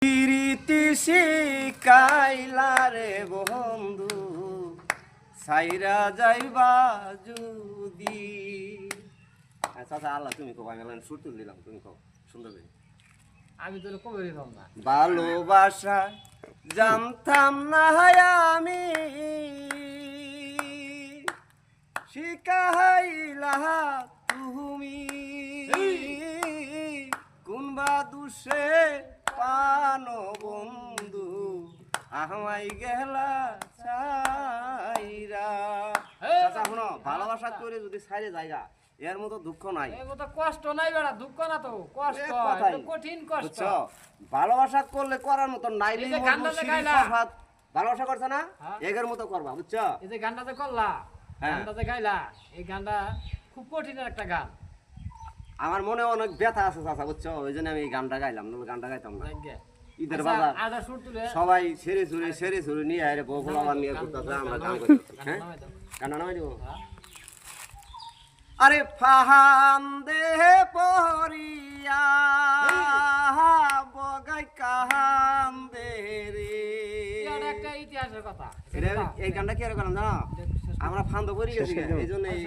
প্রীতি শিকাইলা রে বন্ধু সাইরা যাইবা যদি। চাচা আল্লাহ তুমি কো আমি সুর তুল দিলাম, তুমি কো সুন্দর করে। আমি তোর কবে দিলাম না ভালোবাসা জানতাম না আমি, শিখাইলা তুমি কোনবা দুষে পানো বন্ধু আমাই গেলা ছাইরা। চাচা শোনো, ভালোবাসা করে যদি ছাইরে জায়গা এর মতো দুঃখ নাই, এর মতো কষ্ট নাই বেড়া, দুঃখ না তো কষ্ট, এটা কঠিন কষ্ট। বুঝছো, ভালোবাসা করলে করার মতো নাইলে এই যে গানটা যে গাইলা, ভালোবাসা করছে না এগের মতো করবা, বুঝছো। এই যে গানটা যে করলা, গানটা যে গাইলা, এই গানটা খুব কঠিন একটা গান। আমার মনে অনেক ব্যথা আছে চাচা, বুঝছো, ওই জন্য আমি এই গানটা গাইলাম, নইলে গানটা গাইতাম না। ঈদের বাজার আদা সুর তুলে সবাই সেরে সুরে নিয়ে আরে বগুলা নিয়ে ঘুরতেছে, আমরা গান করতেছি। হ্যাঁ গানটা নামাই দিব। আরে ফাহান দে পরিয়া বগাই কাহান দে রে। এটা একটা ইতিহাসের কথা। এই গানটা কি আর গান জানো, আমরা ফান্দ পড়ে গেছি এই জন্য এই